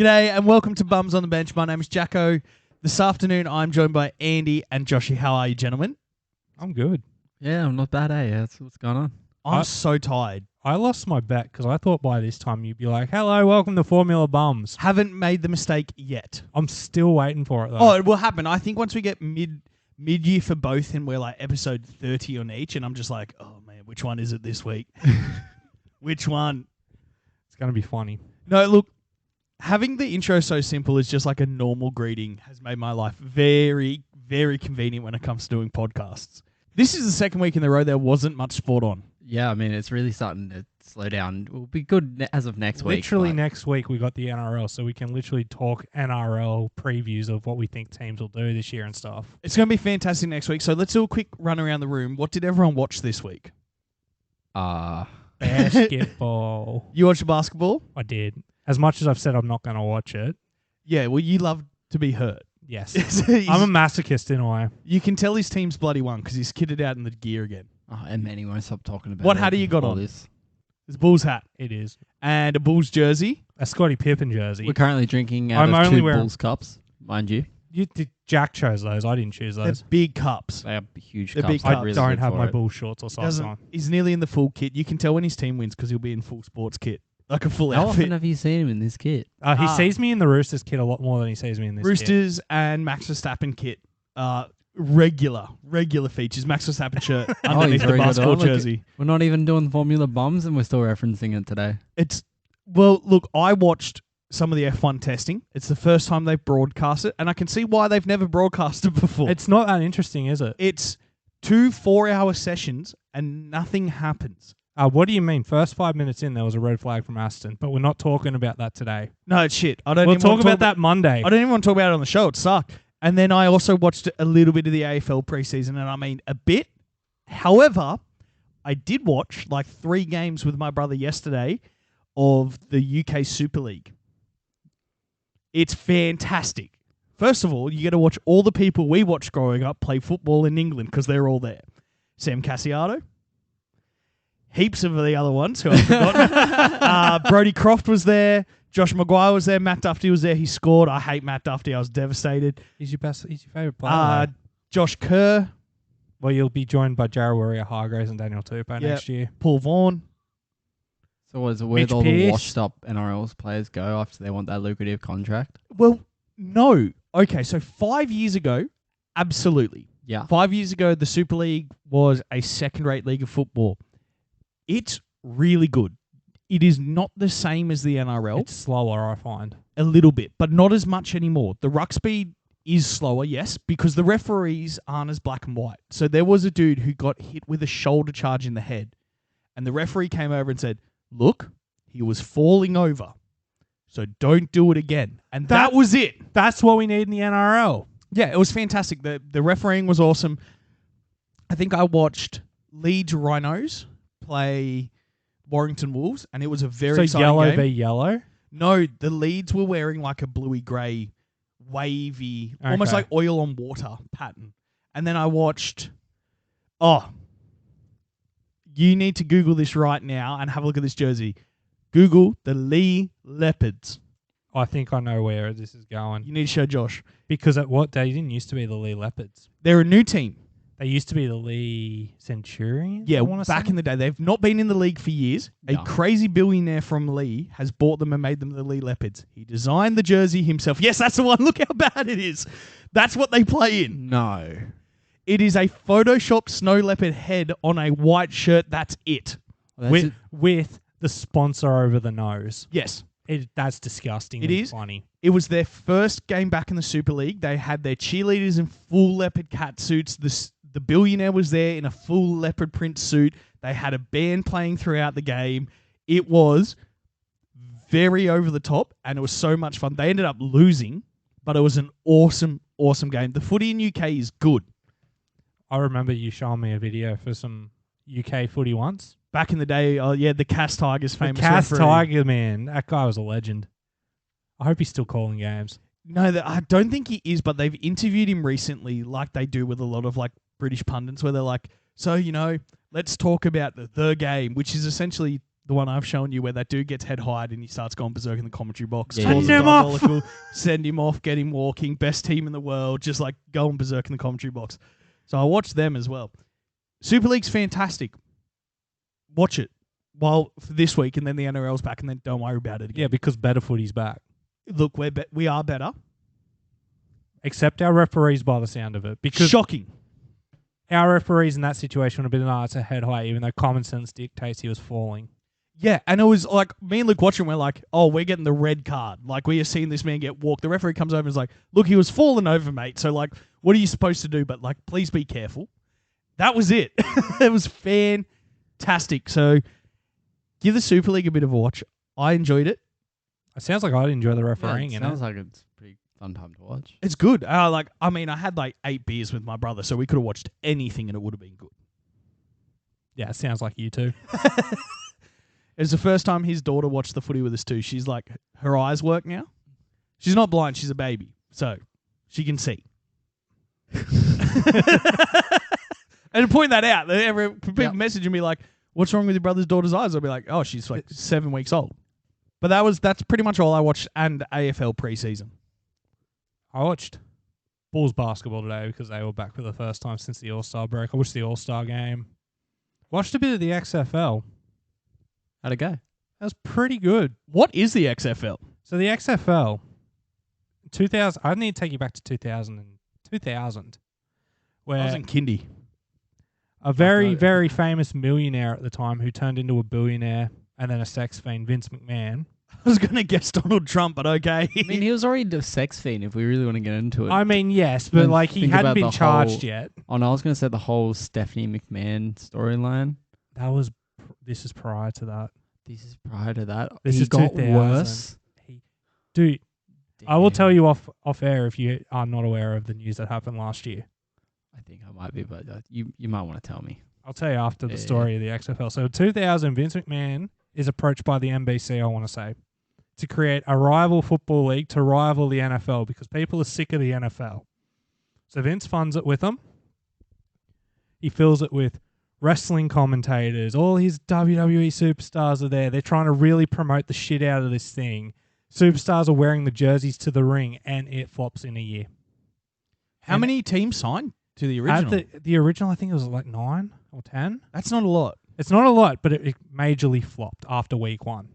G'day and welcome to Bums on the Bench. My name is Jacko. This afternoon I'm joined by Andy and Joshy. How are you, gentlemen? I'm good. Yeah, I'm not bad, That's what's going on. I'm so tired. I lost my bet because I thought by this time you'd be like, hello, welcome to Formula Bums. Haven't made the mistake yet. I'm still waiting for it, though. Oh, it will happen. I think once we get mid-year for both and we're like episode 30 on each, and I'm just like, oh man, which one is it this week? Which one? It's going to be funny. No, look, having the intro so simple is just like a normal greeting has made my life very, very convenient when it comes to doing podcasts. This is the second week in a row there wasn't much sport on. Yeah, I mean, it's really starting to slow down. We'll be good as of next week. Literally next week we got the NRL, so we can literally talk NRL previews of what we think teams will do this year and stuff. It's going to be fantastic next week. So let's do a quick run around the room. What did everyone watch this week? Basketball. You watched basketball? I did. As much as I've said I'm not going to watch it. Yeah, well, you love to be hurt. Yes. I'm a masochist in a way. You can tell his team's bloody won because he's kitted out in the gear again. Oh, and Manny won't stop talking about What it hat have you got before on? This. It's a Bulls hat. It is. And a Bulls jersey. A Scottie Pippen jersey. We're currently drinking out of two Bulls cups, mind you. Jack chose those. I didn't choose They're those. big cups. They are huge They're cups. big They're cups. I really don't good have for my it. Bull shorts or socks on. He's nearly in the full kit. You can tell when his team wins because he'll be in full sports kit. Like a full How outfit. often have you seen him in this kit? He sees me in the Roosters kit a lot more than he sees me in this Roosters and Max Verstappen kit. Regular features. Max Verstappen shirt underneath he's the very good basketball on. Look, jersey. We're not even doing Formula Bums and we're still referencing it today. Well, look, I watched some of the F1 testing. It's the first time they've broadcast it, and I can see why they've never broadcasted before. It's not that interesting, is it? It's 2 4-hour sessions and nothing happens. What do you mean? First 5 minutes in, there was a red flag from Aston, but we're not talking about that today. No, it's shit. We'll talk about that Monday. I don't even want to talk about it on the show. It sucked. And then I also watched a little bit of the AFL preseason, and I mean a bit. However, I did watch like 3 games with my brother yesterday of the UK Super League. It's fantastic. First of all, you get to watch all the people we watched growing up play football in England because they're all there. Sam Cassiato. Heaps of the other ones who I've forgotten. Brodie Croft was there. Josh Maguire was there. Matt Duffy was there. He scored. I hate Matt Duffy. I was devastated. He's your favourite player. Josh Kerr. Well, you'll be joined by Jarrah Warrior-Hargreaves and Daniel Tupou next year. Paul Vaughan. So where all the washed up NRL players go after they want that lucrative contract? Well, no. Okay, so 5 years ago, absolutely. Yeah. 5 years ago, the Super League was a second-rate league of football. It's really good. It is not the same as the NRL. It's slower, I find. A little bit, but not as much anymore. The ruck speed is slower, yes, because the referees aren't as black and white. So there was a dude who got hit with a shoulder charge in the head, and the referee came over and said, look, he was falling over, so don't do it again. And that was it. That's what we need in the NRL. Yeah, it was fantastic. The refereeing was awesome. I think I watched Leeds Rhinos play Warrington Wolves, and it was a very exciting yellow game. be yellow? No, the Leeds were wearing like a bluey-grey, wavy, almost like oil on water pattern. And then I watched... you need to Google this right now and have a look at this jersey. Google the Lee Leopards. I think I know where this is going. You need to show Josh. Because at what day didn't used to be the Lee Leopards. They're a new team. They used to be the Lee Centurions? Yeah, back in the day. They've not been in the league for years. A crazy billionaire from Lee has bought them and made them the Lee Leopards. He designed the jersey himself. Yes, that's the one. Look how bad it is. That's what they play in. No. It is a photoshopped snow leopard head on a white shirt. That's it. With the sponsor over the nose. Yes. That's disgusting. It is funny. It was their first game back in the Super League. They had their cheerleaders in full leopard cat suits. The billionaire was there in a full leopard print suit. They had a band playing throughout the game. It was very over the top, and it was so much fun. They ended up losing, but it was an awesome, awesome game. The footy in UK is good. I remember you showing me a video for some UK footy once. Back in the day, the Cass Tigers famous The Cass referee. Tiger, man. That guy was a legend. I hope he's still calling games. No, I don't think he is, but they've interviewed him recently like they do with a lot of like British pundits where they're like, so, let's talk about the game, which is essentially The one I've shown you where that dude gets head hired and he starts going berserk in the commentary box. Yeah. Calls Send it him off. diabolical, send him off, get him walking, best team in the world, just like going berserk in the commentary box. So I watched them as well. Super League's fantastic. Watch it for this week, and then the NRL's back, and then don't worry about it again. Yeah, because better footy's back. Look, we are better. Except our referees by the sound of it. Because Shocking. our referees in that situation would have been, it's a head high, even though common sense dictates he was falling. Yeah, and it was like, me and Luke watching, we're like, oh, we're getting the red card. Like, we are seeing this man get walked. The referee comes over and is like, look, he was falling over, mate. So, like, what are you supposed to do? But, like, please be careful. That was it. It was fantastic. So, give the Super League a bit of a watch. I enjoyed it. It sounds like I'd enjoy the Yeah, refereeing in it. sounds like it's a pretty fun time to watch. It's good. I had like 8 beers with my brother, so we could have watched anything and it would have been good. Yeah, it sounds like you too. It was the first time his daughter watched the footy with us too. She's like, her eyes work now. She's not blind. She's a baby, so she can see. And to point that out, people messaging me like, what's wrong with your brother's daughter's eyes? I'll be like, oh, she's like 7 weeks old. But that's pretty much all I watched, and AFL preseason. I watched Bulls basketball today because they were back for the first time since the All-Star break. I watched the All-Star game. Watched a bit of the XFL. How'd it go? That was pretty good. What is the XFL? So the XFL, 2000. I need to take you back to 2000. 2000, I was where in kindy. a very, very famous millionaire at the time who turned into a billionaire and then a sex fiend, Vince McMahon. I was going to guess Donald Trump, but okay. I mean, he was already a sex fiend if we really want to get into it. I mean, yes, but Then like he think hadn't about been the charged whole- yet. Oh, no, I was going to say the whole Stephanie McMahon storyline. This is prior to that. This is prior to that. This He is got 2000. worse. Dude, I will Damn. tell you off air if you are not aware of the news that happened last year. I think I might be, but you might want to tell me. I'll tell you after the Yeah. story of the XFL. So 2000, Vince McMahon is approached by the NBC, I want to say, to create a rival football league to rival the NFL because people are sick of the NFL. So Vince funds it with them. He fills it with wrestling commentators. All his WWE superstars are there. They're trying to really promote the shit out of this thing. Superstars are wearing the jerseys to the ring, and it flops in a year. How many teams signed to the original? At the original, I think it was like 9 or 10. That's not a lot. It's not a lot, but it majorly flopped after week 1.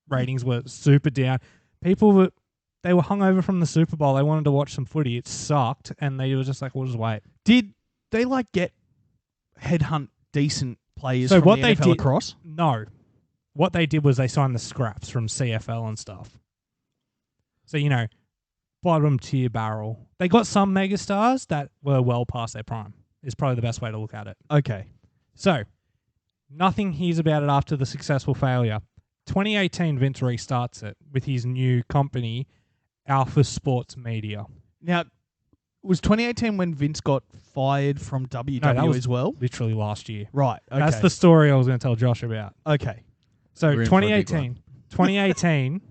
Ratings were super down. People were hungover from the Super Bowl. They wanted to watch some footy. It sucked, and they were just like, "We'll just wait." Did they like get headhunt decent players So from what the they NFL did- across? No, what they did was they signed the scraps from CFL and stuff. So bottom tier barrel. They got some megastars that were well past their prime. Is probably the best way to look at it. Okay. So, nothing hears about it after the successful failure. 2018, Vince restarts it with his new company, Alpha Sports Media. Now, was 2018 when Vince got fired from WWE was- as well? Literally last year. Right. Okay. That's the story I was going to tell Josh about. Okay. So We're in for a big 2018,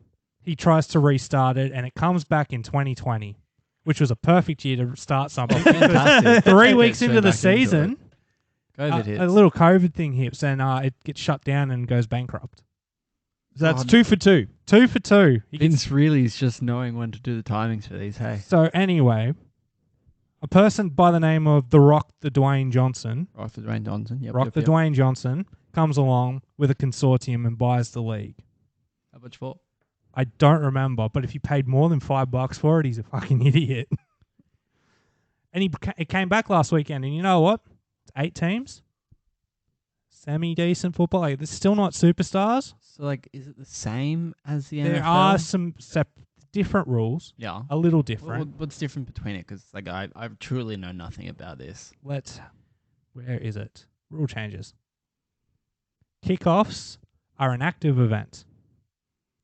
he tries to restart it, and it comes back in 2020, which was a perfect year to start something. Fantastic. 3 Get weeks straight into the back into it. season, COVID hits. a little COVID thing hits, and it gets shut down and goes bankrupt. So that's God. 2 for 2. 2 for 2. He gets- Vince really is just knowing when to do the timings for these, hey. So anyway, a person by the name of The Rock, the Dwayne Johnson, Rock the Dwayne Johnson. Yep, Rock yep, the yep. Dwayne Johnson, comes along with a consortium and buys the league. How much for? I don't remember, but if he paid more than $5 for it, he's a fucking idiot. And it came back last weekend, and you know what? It's 8 teams. Semi-decent football. Like, it's still not superstars. So, is it the same as the There NFL? are some different rules, Yeah. a little different. What's different between it? Because I truly know nothing about this. Where is it? Rule changes. Kickoffs are an active event.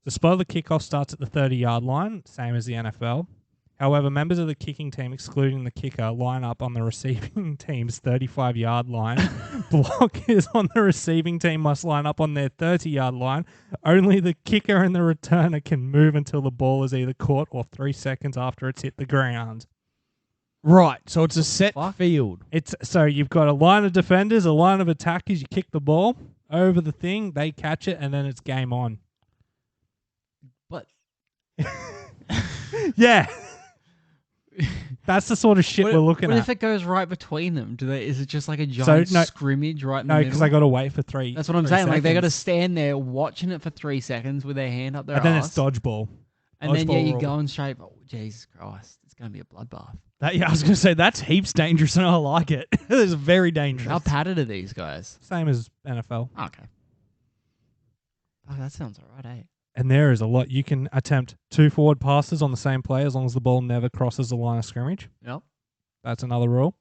The spot of the kickoff starts at the 30-yard line, same as the NFL. However, members of the kicking team, excluding the kicker, line up on the receiving team's 35-yard line. Blockers on the receiving team must line up on their 30-yard line. Only the kicker and the returner can move until the ball is either caught or 3 seconds after it's hit the ground. Right. So it's a set Fuck. field. So you've got a line of defenders, a line of attackers. You kick the ball. over the thing, they catch it, and then it's game on. But Yeah. That's the sort of shit we're looking what at. if it goes right between them? Is it just like a giant scrimmage right in the No, middle? because they got to wait for 3. That's what I'm saying. Like they got to stand there watching it for 3 seconds with their hand up their and then arse. it's dodgeball. And then Dodgeball you're rule. going straight. Oh, Jesus Christ. It's going to be a bloodbath. I was going to say, that's heaps dangerous, and I like it. It's very dangerous. How padded are these guys? Same as NFL. Okay. Oh, that sounds all right, eh? And there is a lot. You can attempt 2 forward passes on the same play as long as the ball never crosses the line of scrimmage. Yep. That's another rule.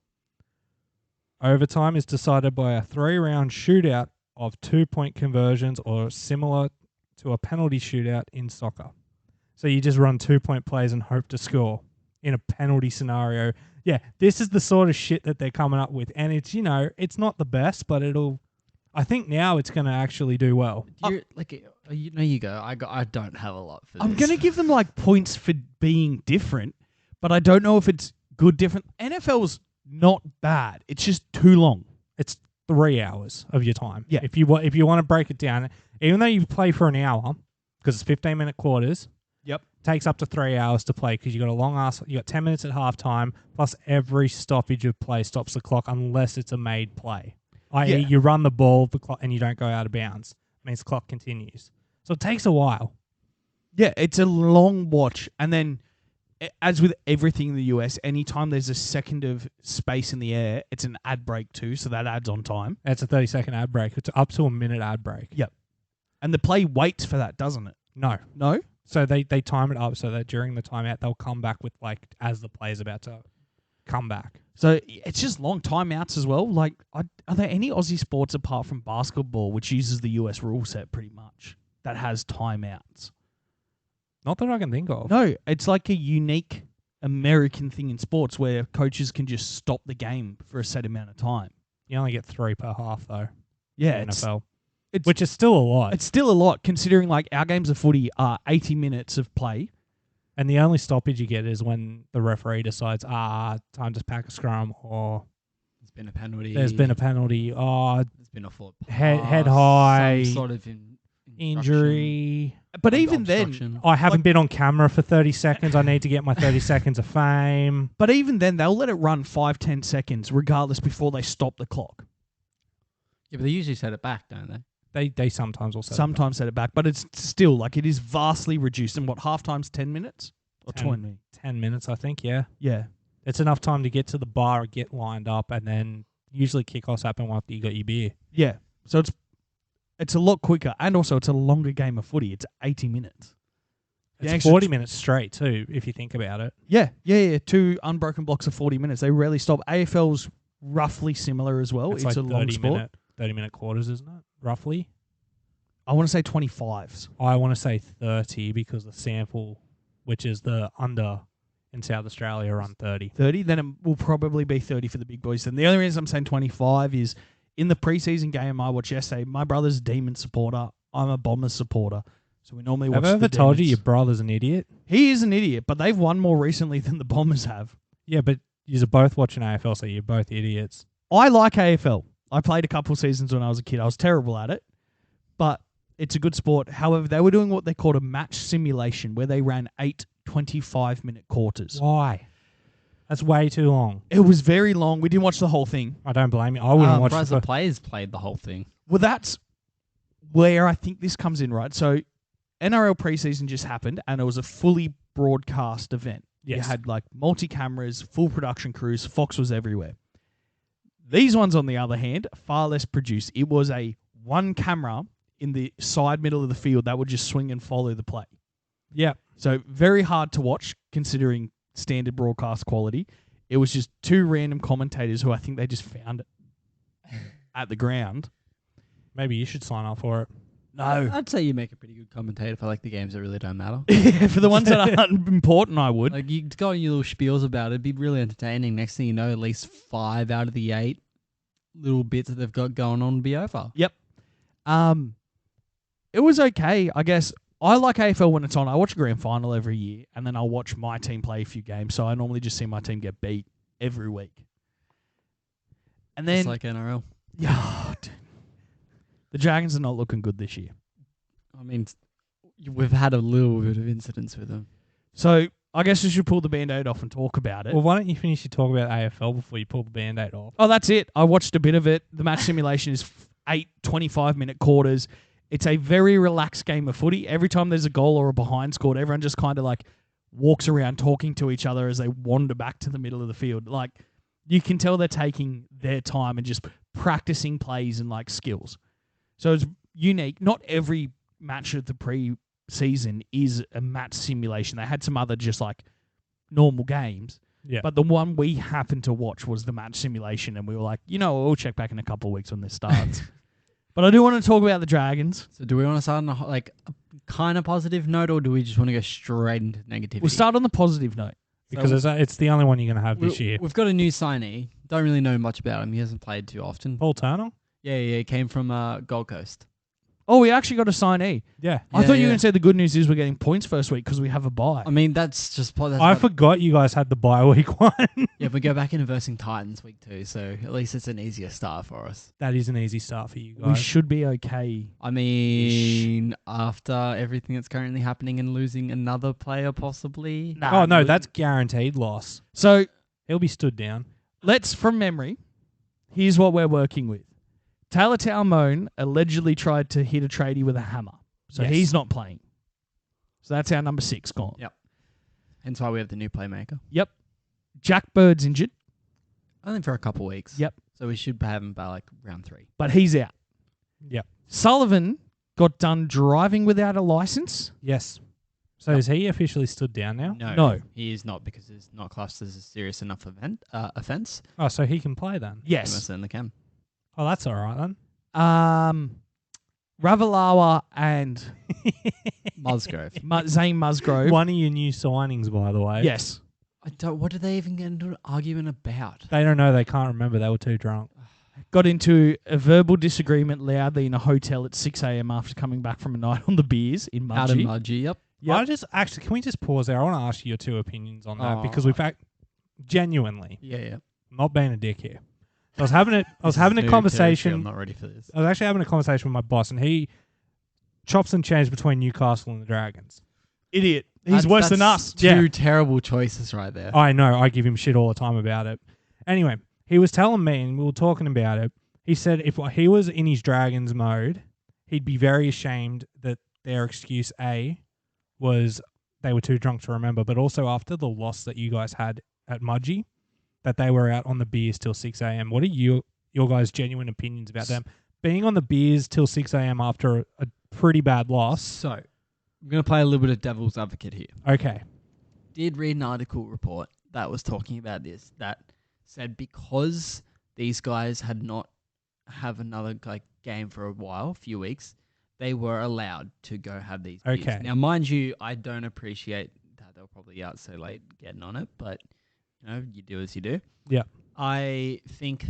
Overtime is decided by a 3-round shootout of 2-point conversions or similar to a penalty shootout in soccer. So you just run 2-point plays and hope to score in a penalty scenario. Yeah, this is the sort of shit that they're coming up with. And it's, it's not the best, but I think now it's going to actually do well. You go. I don't have a lot for this. I'm going to give them points for being different, but I don't know if it's good different. NFL's not bad. It's just too long. It's 3 hours of your time. Yeah. If you want to break it down, even though you play for an hour, because it's 15-minute quarters. Yep. Takes up to 3 hours to play because you got a long ass. You got 10 minutes at halftime. Plus every stoppage of play stops the clock unless it's a made play. I.e., you run the ball, the clock, and you don't go out of bounds. It means the clock continues. So it takes a while. Yeah, it's a long watch, and then, as with everything in the US, anytime there's a second of space in the air, it's an ad break too, so that adds on time. It's a 30-second ad break. It's up to a minute ad break. Yep. And the play waits for that, doesn't it? No. No? So they time it up so that during the timeout, they'll come back with, as the play's about to come back. So it's just long timeouts as well. Are there any Aussie sports apart from basketball, which uses the US rule set pretty much, that has timeouts? Not that I can think of. No, it's like a unique American thing in sports where coaches can just stop the game for a set amount of time. You only get 3 per half, though. Yeah, in NFL. Which is still a lot. It's still a lot, considering our games of footy are 80 minutes of play. And the only stoppage you get is when the referee decides, time to pack a scrum, or there's been a penalty. There's been a forward pass, head high, some sort of injury. But even then, I haven't been on camera for 30 seconds. I need to get my 30 seconds of fame. But even then, they'll let it run 5-10 seconds regardless before they stop the clock. Yeah, but they usually set it back, don't they? They sometimes will set it back, but it's still it is vastly reduced. And what, halftime's 10 minutes? Or 20? 10 minutes, I think, yeah. Yeah. It's enough time to get to the bar, get lined up, and then usually kickoffs happen after you got your beer. Yeah. So it's a lot quicker, and also it's a longer game of footy. It's 80 minutes. It's 40 minutes straight, too, if you think about it. Yeah. 2 unbroken blocks of 40 minutes. They rarely stop. AFL's roughly similar as well. It's a long sport. 30-minute quarters, isn't it? Roughly? I want to say 25s. I want to say 30 because the sample, which is the under in South Australia, run 30. 30? Then it will probably be 30 for the big boys. And the only reason I'm saying 25 is in the preseason game I watched yesterday, my brother's a Demon supporter. I'm a Bombers supporter. So we normally watch the Have I ever told you Demons. your brother's an idiot? He is an idiot, but they've won more recently than the Bombers have. Yeah, but you're both watching AFL, so you're both idiots. I like AFL. I played a couple of seasons when I was a kid. I was terrible at it, but it's a good sport. However, they were doing what they called a match simulation where they ran 8 25-minute quarters. Why? That's way too long. It was very long. We didn't watch the whole thing. I don't blame you. I wouldn't watch the players played the whole thing. Well, that's where I think this comes in, right? So NRL preseason just happened, and it was a fully broadcast event. Yes. You had multi-cameras, full production crews. Fox was everywhere. These ones, on the other hand, far less produced. It was a one camera in the side middle of the field that would just swing and follow the play. Yeah. So very hard to watch considering standard broadcast quality. It was just 2 random commentators who I think they just found it at the ground. Maybe you should sign up for it. No. I'd say you make a pretty good commentator for the games that really don't matter. Yeah, for the ones that aren't important, I would. You go on your little spiels about it. It'd be really entertaining. Next thing you know, at least 5 out of the 8 little bits that they've got going on will be over. Yep. It was okay, I guess. I like AFL when it's on. I watch a grand final every year, and then I'll watch my team play a few games. So I normally just see my team get beat every week. And then, Just like NRL. yeah, The Dragons are not looking good this year. I mean, we've had a little bit of incidents with them. So I guess we should pull the Band-Aid off and talk about it. Well, why don't you finish your talk about AFL before you pull the Band-Aid off? Oh, that's it. I watched a bit of it. The match simulation is 8 25-minute quarters. It's a very relaxed game of footy. Every time there's a goal or a behind scored, everyone just kind of like walks around talking to each other as they wander back to the middle of the field. Like, you can tell they're taking their time and just practicing plays and like skills. So it's unique. Not every match of the pre-season is a match simulation. They had some other just like normal games. Yeah. But the one we happened to watch was the match simulation, and we were like, we'll check back in a couple of weeks when this starts. But I do want to talk about the Dragons. So do we want to start on a kind of positive note, or do we just want to go straight into negativity? We'll start on the positive note. Because it's the only one you're going to have this year. We've got a new signee. Don't really know much about him. He hasn't played too often. Paul Turner? Yeah, he came from Gold Coast. Oh, we actually got a signee. Yeah. I thought you were yeah. going to say the good news is we're getting points first week because we have a bye. I mean, that's just... I forgot you guys had the bye week 1. Yeah, we go back into versing Titans week 2, so at least it's an easier start for us. That is an easy start for you guys. We should be okay. I mean, after everything that's currently happening and losing another player possibly... Oh, no, that's guaranteed loss. So He'll be stood down. let's, from memory, here's what we're working with. Taylor Talmone allegedly tried to hit a tradie with a hammer. So Yes. he's not playing. So that's our number 6 gone. Yep. Hence why we have the new playmaker. Yep. Jack Bird's injured, Only for a couple weeks. Yep. So we should have him by like round 3. but he's out. Yep. Sullivan got done driving without a license. Yes. So is he officially stood down now? No. He is not, because it's not classed as a serious enough offence. Oh, so he can play then? He Yes. most certainly can. Oh, that's all right then. Ravalawa and Musgrove. Zane Musgrove. One of your new signings, by the way. Yes. What did they even get into an argument about? They don't know. They can't remember. They were too drunk. Got into a verbal disagreement loudly in a hotel at 6 a.m. after coming back from a night on the beers in Out of Mudgee. Mudgee, yep. Yep. Can we just pause there? I want to ask you your 2 opinions on that because Oh. we've genuinely, Yeah. I'm not being a dick here. I was having a I'm conversation. not ready for this. I was actually having a conversation with my boss, and he chops and changes between Newcastle and the Dragons. Idiot. He's worse than us. Two Yeah. terrible choices right there. I know. I give him shit all the time about it. Anyway, he was telling me, and we were talking about it. He said if he was in his Dragons mode, he'd be very ashamed that their excuse A was they were too drunk to remember, but also after the loss that you guys had at Mudgee, that they were out on the beers till 6 a.m. What are your guys' genuine opinions about them being on the beers till 6 a.m. after a pretty bad loss? So, I'm going to play a little bit of devil's advocate here. Okay. Did read an article report that was talking about this, that said because these guys had not have another game for a while, a few weeks, they were allowed to go have these beers. Okay. Now, mind you, I don't appreciate that they're probably out so late getting on it, but you do as you do. Yeah. I think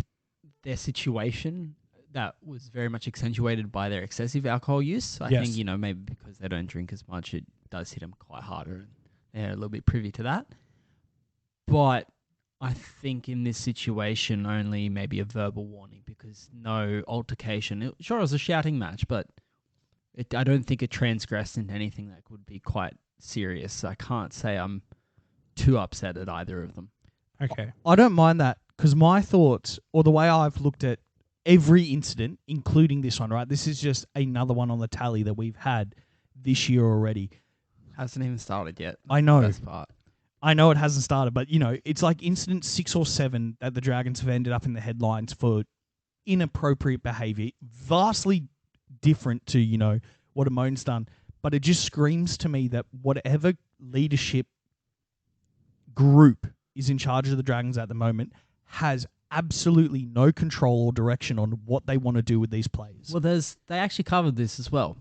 their situation that was very much accentuated by their excessive alcohol use. I Yes. think, maybe because they don't drink as much, it does hit them quite harder, and they're a little bit privy to that. But I think in this situation, only maybe a verbal warning, because no altercation. Sure, it was a shouting match, but I don't think it transgressed into anything that would be quite serious. I can't say I'm too upset at either of them. Okay. I don't mind that because my thoughts, or the way I've looked at every incident, including this one, right? This is just another one on the tally that we've had this year already. Hasn't even started yet. I know. That's the best part. I know it hasn't started, but, it's like incident 6 or 7 that the Dragons have ended up in the headlines for inappropriate behaviour. Vastly different to, what Amon's done. But it just screams to me that whatever leadership group is in charge of the Dragons at the moment has absolutely no control or direction on what they want to do with these players. Well, they actually covered this as well,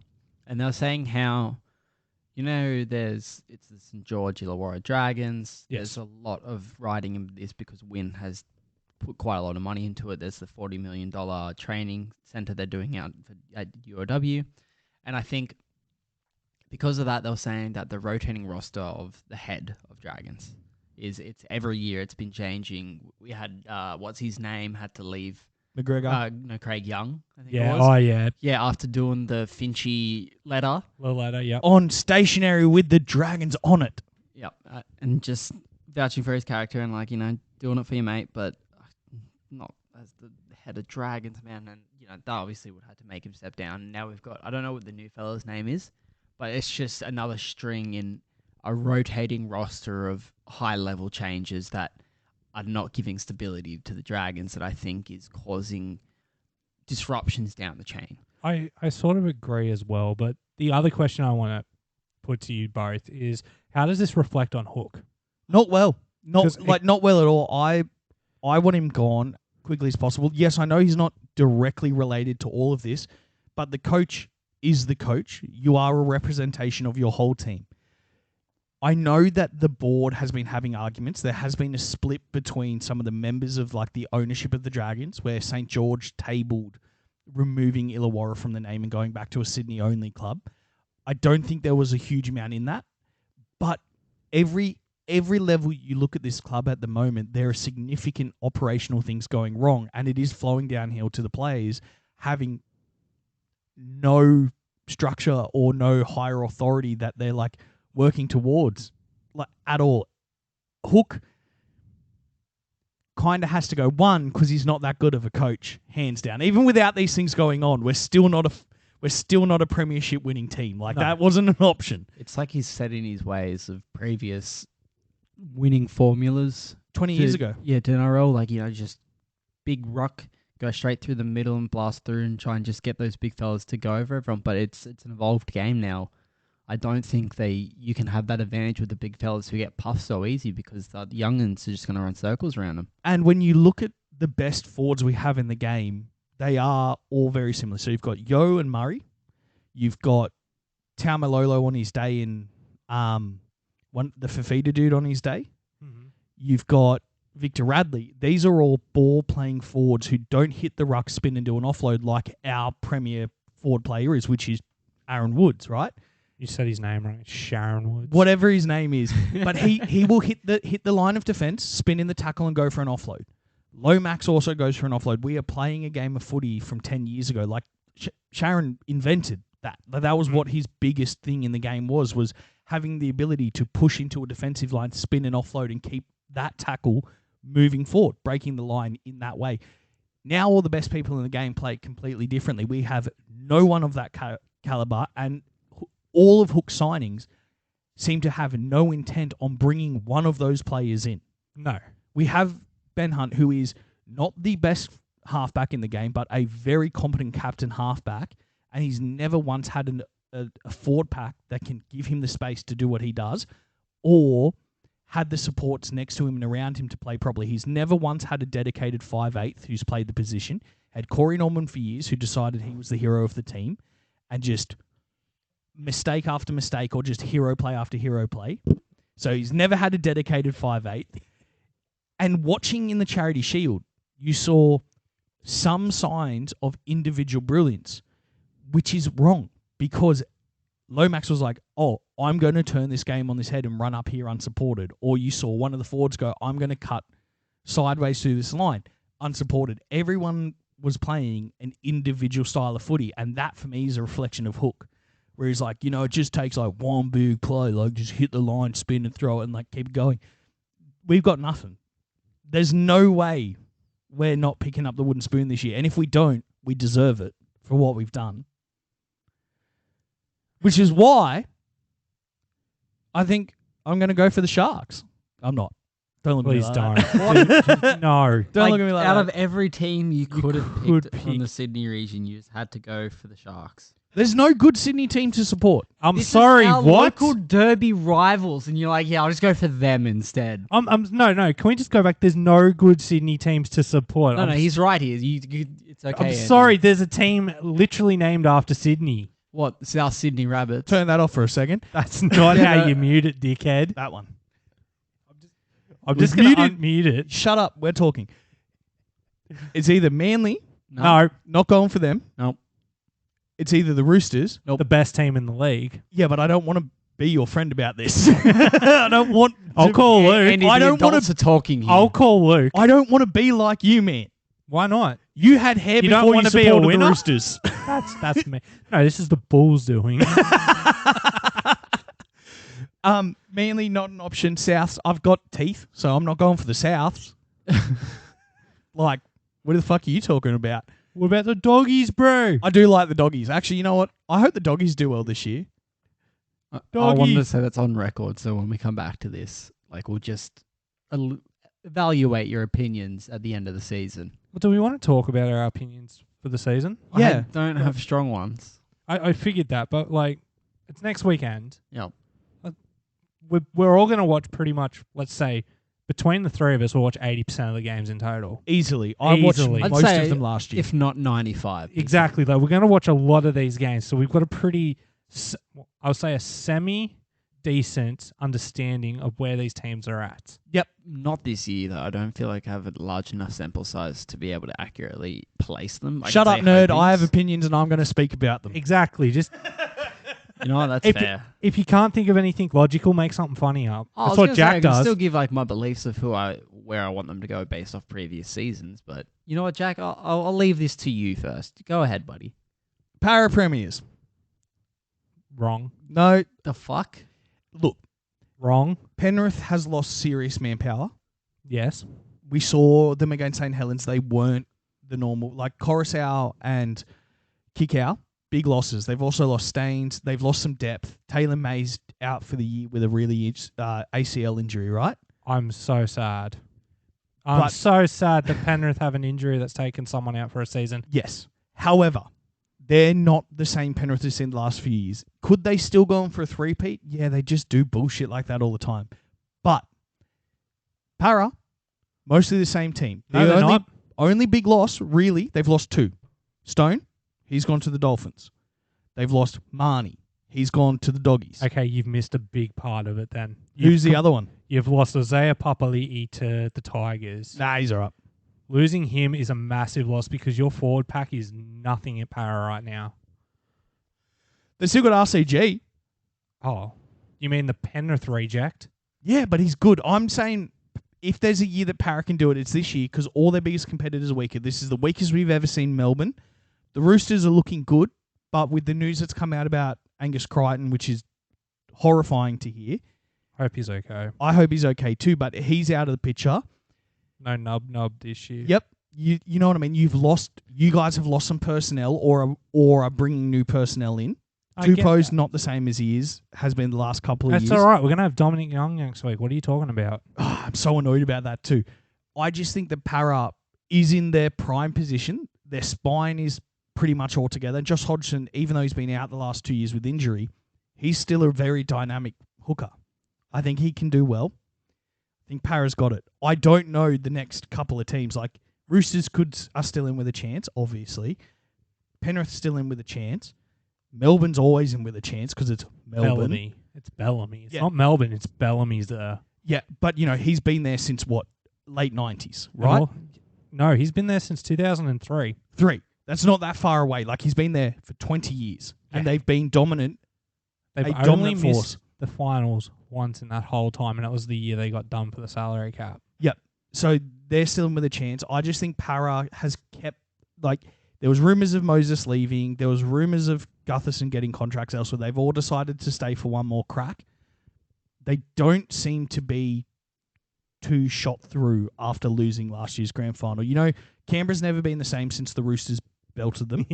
and they were saying how, it's the St. George Illawarra Dragons. Yes. There's a lot of riding in this because Wynn has put quite a lot of money into it. There's the $40 million training centre they're doing out at UOW, and I think because of that, they were saying that the rotating roster of the head of Dragons it's every year it's been changing. We had what's his name had to leave McGregor. No, Craig Young, I think Yeah. it was. Oh, yeah. Yeah, after doing the Finchy letter. Little ladder, yep. On stationary with the dragons on it. Yep. And just vouching for his character and, like, doing it for your mate, but not as the head of Dragons, man. And, that obviously would have to make him step down. And now we've got, I don't know what the new fella's name is, but it's just another string in a rotating roster of high-level changes that are not giving stability to the Dragons that I think is causing disruptions down the chain. I sort of agree as well, but the other question I want to put to you both is, how does this reflect on Hook? Not well. Not 'Cause not well at all. I want him gone quickly as possible. Yes, I know he's not directly related to all of this, but the coach is the coach. You are a representation of your whole team. I know that the board has been having arguments. There has been a split between some of the members of the ownership of the Dragons, where St. George tabled removing Illawarra from the name and going back to a Sydney-only club. I don't think there was a huge amount in that, but every level you look at this club at the moment, there are significant operational things going wrong, and it is flowing downhill to the players having no structure or no higher authority that they're working towards at all. Hook kind of has to go, one, because he's not that good of a coach, hands down. Even without these things going on, we're still not a premiership winning team. No. That wasn't an option. It's like he's set in his ways of previous winning formulas 20 years ago. Yeah, to NRL, just big ruck, go straight through the middle and blast through and try and just get those big fellas to go over everyone. But it's an evolved game now. I don't think you can have that advantage with the big fellas who get puffed so easy, because the youngins are just going to run circles around them. And when you look at the best forwards we have in the game, they are all very similar. So you've got Yo and Murray. You've got Taumalolo on his day and the Fafita dude on his day. Mm-hmm. You've got Victor Radley. These are all ball-playing forwards who don't hit the ruck, spin and do an offload like our premier forward player is, which is Aaron Woods, right? You said his name right. Sharon Woods. Whatever his name is. But he will hit the line of defense, spin in the tackle and go for an offload. Lomax also goes for an offload. We are playing a game of footy from 10 years ago. Sharon invented that. That was what his biggest thing in the game was having the ability to push into a defensive line, spin and offload and keep that tackle moving forward, breaking the line in that way. Now all the best people in the game play completely differently. We have no one of that caliber, and all of Hook's signings seem to have no intent on bringing one of those players in. No. We have Ben Hunt, who is not the best halfback in the game, but a very competent captain halfback, and he's never once had a forward pack that can give him the space to do what he does, or had the supports next to him and around him to play properly. He's never once had a dedicated 5'8" who's played the position. Had Corey Norman for years, who decided he was the hero of the team, and just mistake after mistake or just hero play after hero play. So he's never had a dedicated 5'8". And watching in the Charity Shield, you saw some signs of individual brilliance, which is wrong, because Lomax was like, oh, I'm going to turn this game on this head and run up here unsupported. Or you saw one of the forwards go, I'm going to cut sideways through this line, unsupported. Everyone was playing an individual style of footy, and that for me is a reflection of Hook, where he's like, it just takes one big play, just hit the line, spin and throw it and keep going. We've got nothing. There's no way we're not picking up the wooden spoon this year. And if we don't, we deserve it for what we've done. Which is why I think I'm going to go for the Sharks. I'm not. Don't look at me Please like don't. that. No. Don't look at me like out that. of every team you could have could picked from the pick- Sydney region, you just had to go for the Sharks. There's no good Sydney team to support. I'm This sorry, is our what? local derby rivals, and you're like, yeah, I'll just go for them instead. No. Can we just go back? There's no good Sydney teams to support. No, he's right here. It's okay. I'm Andy. sorry. There's a team literally named after Sydney. What? South Sydney Rabbits. Turn that off for a second. That's not how you mute it, dickhead. That one. I'm just going to muted. unmute it. Shut up. We're talking. It's either Manly, No. not going for them. Nope. It's either the Roosters. Nope. The best team in the league. Yeah, but I don't want to be your friend about this. I don't want. I'll call Luke. Andy, I the don't wanna- adults are talking here. I'll call Luke. I don't want to be like you, man. Why not? You had hair You don't before you wanna be a supported the winner? Roosters. That's me. No, this is the Bulls doing. Manly not an option. Souths, I've got teeth, so I'm not going for the Souths. Like, what the fuck are you talking about? What about the doggies, bro? I do like the doggies. Actually, you know what? I hope the doggies do well this year. I wanted to Doggy. say that's on record, so when we come back to this, like we'll just evaluate your opinions at the end of the season. Well, do we want to talk about our opinions for the season? Yeah. I don't have strong ones. I figured that, but like, it's next weekend. Yep. We're all going to watch pretty much, let's say, between the three of us, we'll watch 80% of the games in total. Easily. I watched Easily. I'd most say of them last year. If not 95. Exactly. Though we're going to watch a lot of these games, so we've got a pretty, I would say, a semi-decent understanding of where these teams are at. Yep. Not this year, though. I don't feel like I have a large enough sample size to be able to accurately place them. Shut up, nerd. I have opinions and I'm going to speak about them. Exactly. Just You know what? That's if fair. if you can't think of anything logical, make something funny up. I That's was what gonna say, I Jack can does. still give like my beliefs of where I want them to go based off previous seasons. But you know what, Jack? I'll leave this to you first. Go ahead, buddy. Para Premiers. Wrong. No. The fuck? Look, Wrong. Penrith has lost serious manpower. Yes. We saw them against St. Helens. They weren't the normal. Like Coruscant and Kikau, big losses. They've also lost Staines. They've lost some depth. Taylor May's out for the year with a really ACL injury, right? I'm so sad. I'm so sad that Penrith have an injury that's taken someone out for a season. Yes. However, they're not the same Penrith as in the last few years. Could they still go on for a three-peat? Yeah, they just do bullshit like that all the time. But Para, mostly the same team. No, they're not. Only big loss, really, they've lost two. Stone, he's gone to the Dolphins. They've lost Marnie. He's gone to the Doggies. Okay, you've missed a big part of it then. Who's the other one? You've lost Isaiah Papali'i to the Tigers. Nah, he's all right. Losing him is a massive loss because your forward pack is nothing at Para right now. They still got RCG. Oh, you mean the Penrith reject? Yeah, but he's good. I'm saying if there's a year that Para can do it, it's this year because all their biggest competitors are weaker. This is the weakest we've ever seen Melbourne. The Roosters are looking good, but with the news that's come out about Angus Crichton, which is horrifying to hear, Hope he's okay. I hope he's okay too, but he's out of the picture. No nub this year. Yep. You know what I mean? You guys have lost some personnel or are bringing new personnel in. I get Tupou's that. not the same as he has been the last couple of That's years. all right. We're going to have Dominic Young next week. What are you talking about? I'm so annoyed about that too. I just think that Para is in their prime position. Their spine is pretty much all together. Josh Hodgson, even though he's been out the last 2 years with injury, he's still a very dynamic hooker. I think he can do well. I think Para's got it. I don't know the next couple of teams. Like Roosters are still in with a chance, obviously. Penrith's still in with a chance. Melbourne's always in with a chance because it's Melbourne. Bellamy. It's Bellamy. It's Yeah. not Melbourne. It's Bellamy's there. Yeah, but he's been there since what? Late 90s, right? Well, no, he's been there since 2003. 3. That's not that far away. Like he's been there for 20 years and Yeah. they've been dominant. They've A only dominant missed force. the finals once in that whole time, and it was the year they got done for the salary cap. Yep. So they're still in with a chance. I just think Para has kept, there was rumours of Moses leaving. There was rumours of Gutherson getting contracts elsewhere. They've all decided to stay for one more crack. They don't seem to be too shot through after losing last year's grand final. Canberra's never been the same since the Roosters belted them.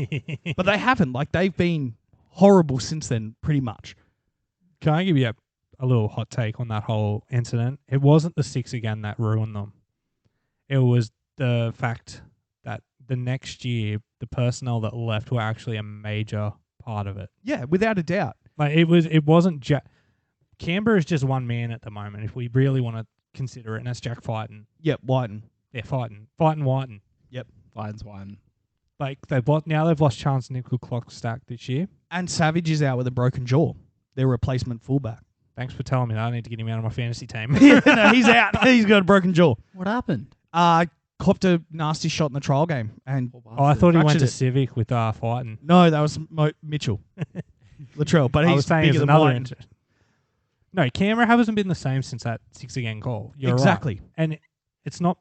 But they haven't. They've been horrible since then, pretty much. Can I give you a little hot take on that whole incident? It wasn't the 6 again that ruined them. It was the fact that the next year, the personnel that left were actually a major part of it. Yeah, without a doubt. It wasn't Canberra is just one man at the moment, if we really want to consider it, and that's Jack Fighton. Yep, Whiten. Yeah, Fighton Whiten. Fine's one. They've lost Chance Nickel clock stack this year. And Savage is out with a broken jaw. Their replacement fullback. Thanks for telling me that. I need to get him out of my fantasy team. No, he's out. He's got a broken jaw. What happened? Copped a nasty shot in the trial game. And Oh, I thought he went Fractured to it. Civic with Fighton. no, that was Mitchell. Latrell. But I he's was saying bigger it's than another Whiten. incident. No, Canberra hasn't been the same since that 6 again goal. You're right. Exactly. And it's not.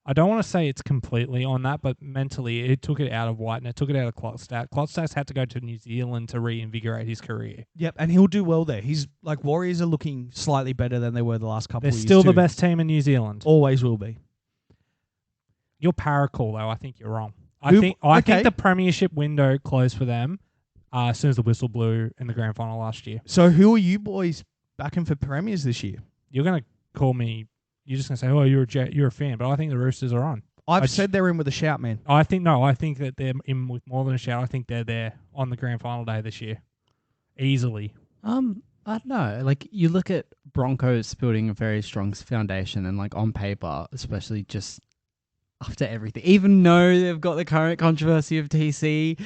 I don't want to say it's completely on that, but mentally it took it out of White and it took it out of Klotstadt. Klotstadt's had to go to New Zealand to reinvigorate his career. Yep, and he'll do well there. He's like Warriors are looking slightly better than they were the last couple They're of years. still the too. best team in New Zealand. Always will be. You're Paracool, though. I think you're wrong. I Who- think okay. the premiership window closed for them as soon as the whistle blew in the grand final last year. So who are you boys backing for premiers this year? You're going to call me. You're just going to say, "Oh, you're a fan," but I think the Roosters are on. I've said they're in with a shout, man. I think that they're in with more than a shout. I think they're there on the grand final day this year, easily. I don't know. Like, you look at Broncos building a very strong foundation, and like on paper, especially just after everything, even though they've got the current controversy of TC,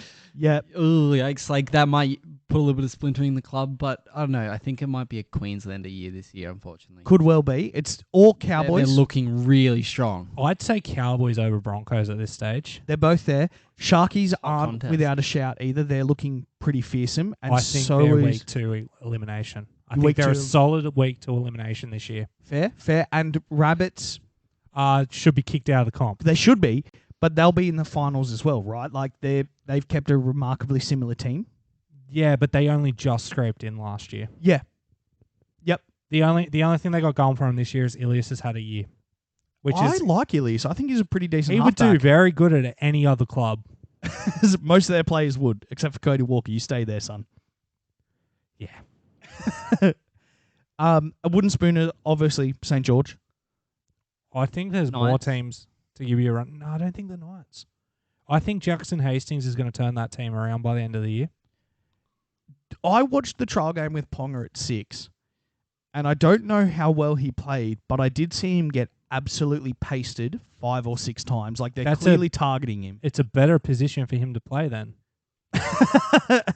ooh, yikes! Like that might put a little bit of splintering in the club, but I don't know. I think it might be a Queenslander year this year, unfortunately. Could well be. It's all Cowboys. They're looking really strong. I'd say Cowboys over Broncos at this stage. They're both there. Sharkies aren't contest. without a shout either. They're looking pretty fearsome, and I think so they're is week 2 elimination. I think Week they're a 2. solid week 2 elimination this year. fair. And Rabbits, Should be kicked out of the comp. they should be, but they'll be in the finals as well, right? Like they've kept a remarkably similar team. Yeah, but they only just scraped in last year. Yeah. Yep. The only thing they got going for him this year is Ilias has had a year, which I is like Ilias. I think he's a pretty decent he would do halfback. very good at any other club. Most of their players would, except for Cody Walker. You stay there, son. Yeah. A wooden spooner, obviously, St. George. I think there's more Knights. teams to give you a run. No, I don't think the Knights. I think Jackson Hastings is going to turn that team around by the end of the year. I watched the trial game with Ponga at 6, and I don't know how well he played, but I did see him get absolutely pasted 5 or 6 times. Like, they're clearly targeting him. It's a better position for him to play then.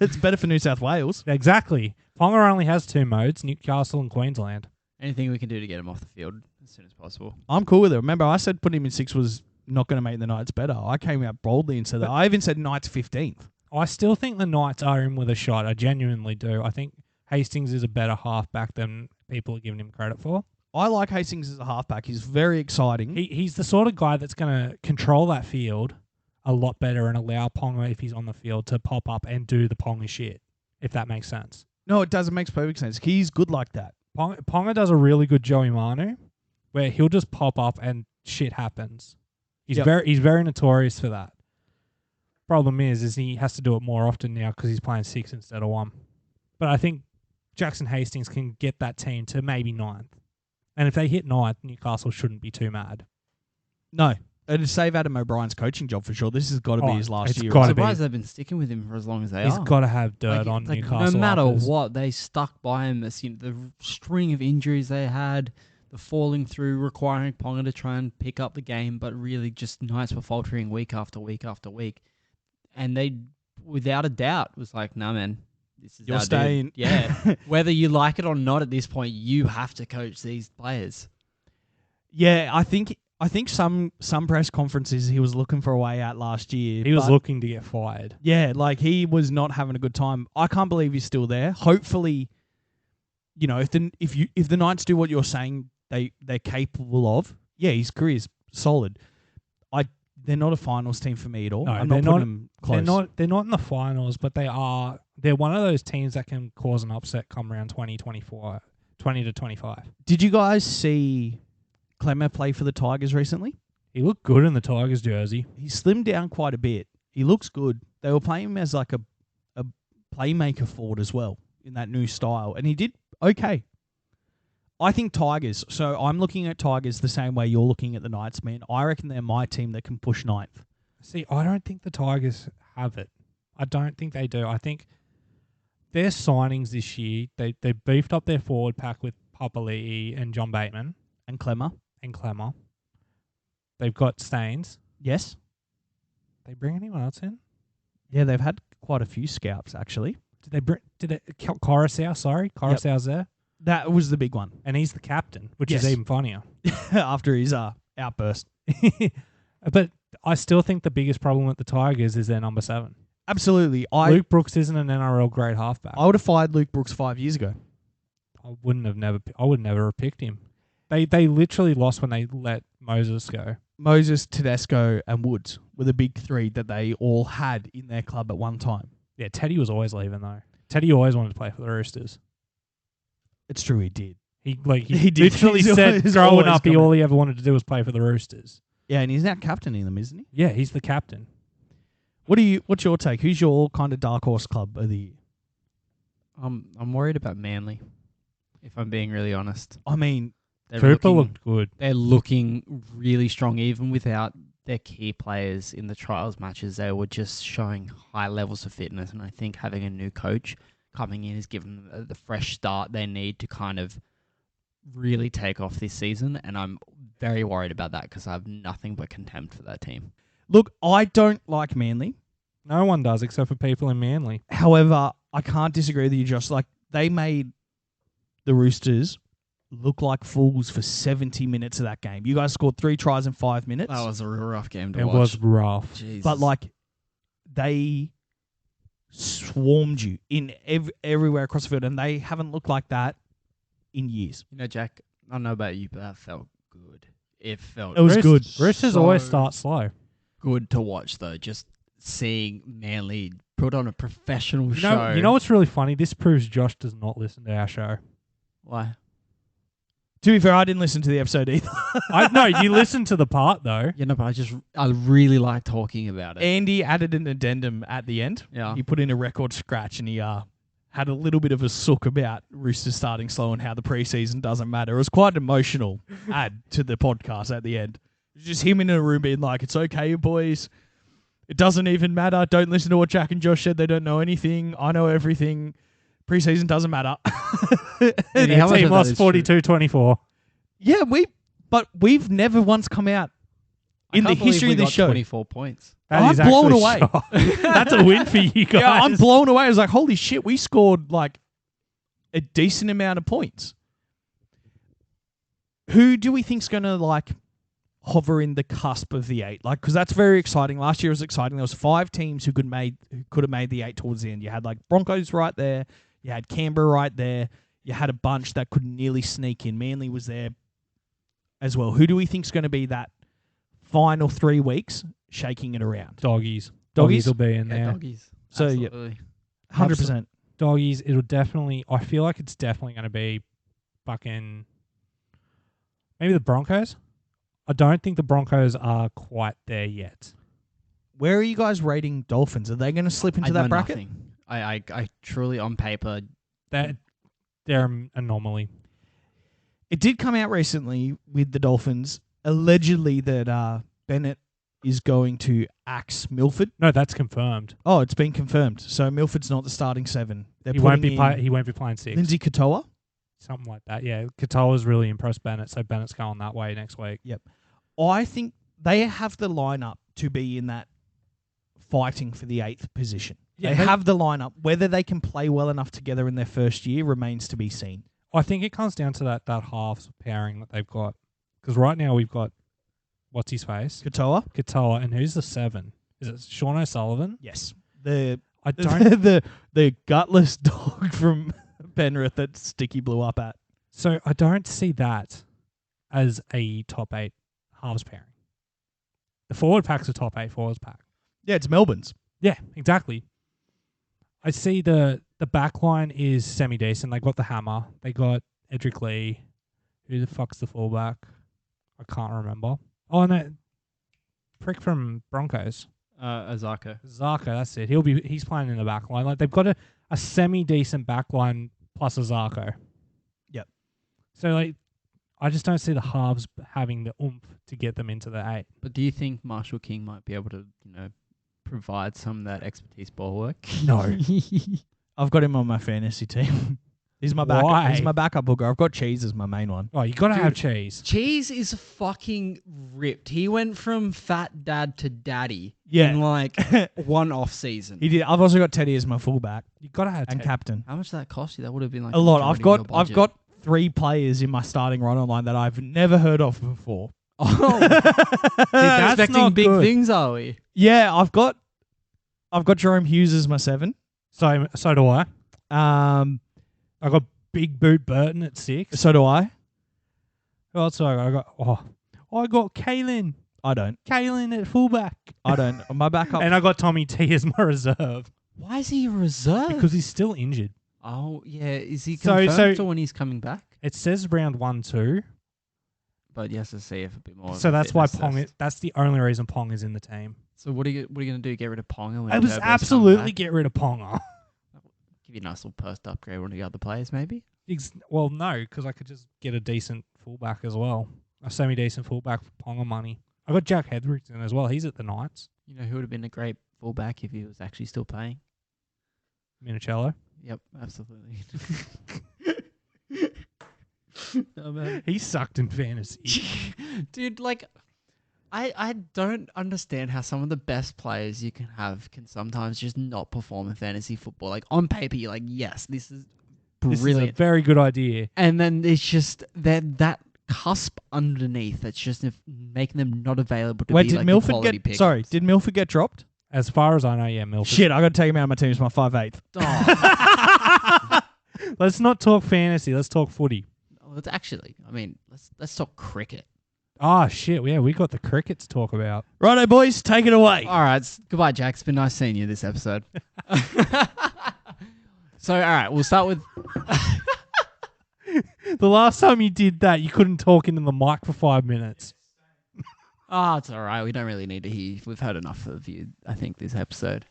It's better for New South Wales. Exactly. Ponga only has 2 modes, Newcastle and Queensland. Anything we can do to get him off the field as soon as possible. I'm cool with it. Remember, I said putting him in 6 was not going to make the Knights better. I came out boldly and said that. I even said Knights 15th. I still think the Knights are in with a shot. I genuinely do. I think Hastings is a better halfback than people are giving him credit for. I like Hastings as a halfback. He's very exciting. He's the sort of guy that's going to control that field a lot better and allow Ponga, if he's on the field, to pop up and do the Ponga shit, if that makes sense. No, it does. It makes perfect sense. He's good like that. Ponga does a really good Joey Manu, where he'll just pop up and shit happens. He's very notorious for that. Problem is he has to do it more often now because he's playing 6 instead of 1. But I think Jackson Hastings can get that team to maybe 9th. And if they hit 9th, Newcastle shouldn't be too mad. No. It'd save Adam O'Brien's coaching job for sure. This has got to be his last year. Gotta I'm be. surprised they've been sticking with him for as long as they He's are. got to have dirt Like, on like, Newcastle. no matter after. what, they stuck by him. The string of injuries they had, the falling through, requiring Ponga to try and pick up the game, but really just Knights were faltering week after week after week. And they, without a doubt, was like, nah, man, this is You're our staying. dude. Yeah. Whether you like it or not at this point, you have to coach these players. Yeah, I think some press conferences he was looking for a way out last year. He was but looking to get fired. yeah, like he was not having a good time. I can't believe he's still there. Hopefully, if the Knights do what you're saying they're capable of, yeah, his career's solid. They're not a finals team for me at all. No, I'm not putting them close. They're not in the finals, but they're one of those teams that can cause an upset come around 20 to 25. Did you guys see Clemmer play for the Tigers recently? He looked good in the Tigers jersey. He slimmed down quite a bit. He looks good. They were playing him as like a playmaker forward as well in that new style, and he did okay. I think Tigers. So I'm looking at Tigers the same way you're looking at the Knights, man. I reckon they're my team that can push 9th. See, I don't think the Tigers have it. I don't think they do. I think their signings this year, they beefed up their forward pack with Papali'i and John Bateman And Clemmer. and Clemmer. They've got Staines. Yes. They bring anyone else in? Yeah, they've had quite a few scouts, actually. Coruscant, sorry. Coruscant's there. That was the big one. And he's the captain, which Yes. is even funnier. After his outburst. But I still think the biggest problem with the Tigers is their number 7. Absolutely. Luke Brooks isn't an NRL grade halfback. I would have fired Luke Brooks 5 years ago. I would never have picked him. They literally lost when they let Moses go. Moses, Tedesco, and Woods were the big three that they all had in their club at one time. Yeah, Teddy was always leaving though. Teddy always wanted to play for the Roosters. It's true, he did. He did. literally He's said always growing up, coming. all he ever wanted to do was play for the Roosters. Yeah, and he's now captaining them, isn't he? Yeah, he's the captain. What's your take? Who's your kind of dark horse club of the year? I'm worried about Manly, if I'm being really honest. I mean, Cooper looked good. They're looking really strong, even without their key players in the trials matches. They were just showing high levels of fitness, and I think having a new coach coming in has given them the fresh start they need to kind of really take off this season, and I'm very worried about that because I have nothing but contempt for that team. look, I don't like Manly. No one does except for people in Manly. However, I can't disagree with you, Josh. Like, they made the Roosters look like fools for 70 minutes of that game. You guys scored 3 tries in 5 minutes. That was a real rough game to It watch. was rough. Jesus. But, like, they swarmed you in everywhere across the field, and they haven't looked like that in years. you know, Jack, I don't know about you, but that felt good. It felt It was good. Roosters so always start slow. good to watch, though. Just seeing Manly put on a professional show. You know what's really funny? This proves Josh does not listen to our show. Why? To be fair, I didn't listen to the episode either. No, you listened to the part though. Yeah, no, but I really like talking about it. Andy added an addendum at the end. Yeah. He put in a record scratch, and he had a little bit of a sook about Roosters starting slow and how the preseason doesn't matter. It was quite an emotional add to the podcast at the end. It was just him in a room being like, "It's okay, boys. It doesn't even matter. Don't listen to what Jack and Josh said. They don't know anything. I know everything. Preseason doesn't matter." And Our how much team of that lost is true? 42-24. Yeah, we've never once come out in the history of this show. 24 points. That I'm is blown actually away. shock. That's a win for you guys. Yeah, I'm blown away. I was like, holy shit, we scored like a decent amount of points. Who do we think's going to like hover in the cusp of the 8? Like, because that's very exciting. Last year was exciting. There was 5 teams who could have made the 8 towards the end. You had like Broncos right there. You had Canberra right there. You had a bunch that could nearly sneak in. Manly was there as well. Who do we think's going to be that final 3 weeks shaking it around? Doggies. Doggies? Will be in Yeah, there. doggies. So, yeah. Absolutely. 100%. Doggies, it'll definitely... I feel like it's definitely going to be fucking... Maybe the Broncos? I don't think the Broncos are quite there yet. Where are you guys rating Dolphins? Are they going to slip into I that know bracket? nothing. I truly, on paper, They're an anomaly. It did come out recently with the Dolphins, allegedly that Bennett is going to axe Milford. No, that's confirmed. Oh, it's been confirmed. So Milford's not the starting 7. They're He won't putting be in he won't be playing 6. Lindsay Katoa. Something like that. Yeah, Katoa's really impressed Bennett, so Bennett's going that way next week. I think they have the lineup to be in that fighting for the 8th position. Yeah, they have the lineup. Whether they can play well enough together in their first year remains to be seen. I think it comes down to that halves pairing that they've got. Because right now we've got, what's his face? Katoa? Katoa, and who's the 7? Is it Sean O'Sullivan? Yes. I don't. the gutless dog from Penrith that Sticky blew up at. So I don't see that as a top 8 halves pairing. The forward pack's a top 8 forwards pack. Yeah, it's Melbourne's. Yeah, exactly. I see the back line is semi-decent. They got the hammer. They got Edric Lee. Who the fuck's the fullback? I can't remember. Oh, no. Prick from Broncos. Azarko. Zarko, that's it. He's playing in the back line. Like, they've got a semi-decent back line plus a Zarko. Yep. So, like, I just don't see the halves having the oomph to get them into the 8. But do you think Marshall King might be able to, provide some of that expertise ball work? No. I've got him on my fantasy team. He's my Why? He's my backup hooker. I've got Cheese as my main one. Oh, you got to Dude. have cheese. Cheese is fucking ripped. He went from fat dad to daddy Yeah. in like one off season. He did. I've also got Teddy as my fullback You got to have and cheese. captain. How much did that cost you? That would have been like A lot. majority I've of your got budget. 3 players in my starting run online that I've never heard of before. Oh, That's expecting not big good. things, are we? Yeah, I've got Jerome Hughes as my 7. So do I. Um, I got Big Boot Burton at 6. so do I. Who else do I got? I got Kaylin. I don't. Kalen at fullback. I don't. My backup. And I got Tommy T as my reserve Why is he a reserve? because he's still injured. Oh, yeah. Is he So- confirmed so- for when he's coming back? It says round 1, 2. But he has to see if a bit more. So that's why fitness Pong. test. That's the only reason Pong is in the team. So what are you going to do? Get rid of Ponga? When I was Turbo's coming absolutely back? get rid of Ponga. Give you a nice little post upgrade. One of the other players, maybe. Well, no, because I could just get a decent fullback as well. A semi-decent fullback for Ponga money. I got Jack Hetherington as well. He's at the Knights. You know who would have been a great fullback if he was actually still playing? Minicello. Yep, absolutely. Oh, man. He sucked in fantasy. Dude, like, I don't understand how some of the best players you can have can sometimes just not perform in fantasy football. Like, on paper, you're like, yes, this is This is a brilliant. very good idea. And then it's just that cusp underneath that's just making them not available to Wait, be did like the Milford quality get? picks. Sorry, did Milford get dropped? As far as I know, yeah, Milford. Shit, I got to take him out of my team. He's my 5'8". Oh, Let's not talk fantasy. Let's talk footy. let's actually, I mean, let's talk cricket. Ah, shit. Yeah, we got the cricket to talk about. Righto, boys, take it away. All right, goodbye, Jack. It's been nice seeing you this episode. So, all right, we'll start with. The last time you did that, you couldn't talk into the mic for 5 minutes. Oh, it's all right. We don't really need to hear. We've heard enough of you, I think, this episode.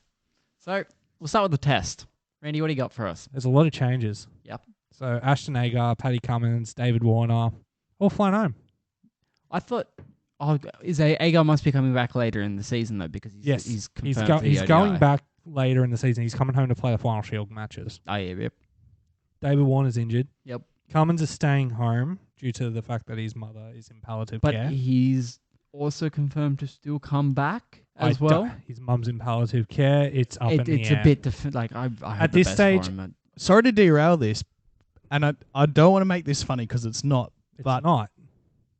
So, we'll start with the test. Randy, what do you got for us? There's a lot of changes. Yep. So Ashton Agar, Paddy Cummins, David Warner, all flying home. I thought, Agar must be coming back later in the season, though, because he's He's confirmed for the he's ODI. going back later in the season. He's coming home to play the final Shield matches. Oh, yeah, yep. David Warner's injured. Yep. Cummins is staying home due to the fact that his mother is in palliative But care. he's also confirmed to still come back as well. His mum's in palliative care. It's up in the It's air. a bit like I hope At the this best stage- for him. Sorry to derail this, and I don't want to make this funny because it's not. It's but not.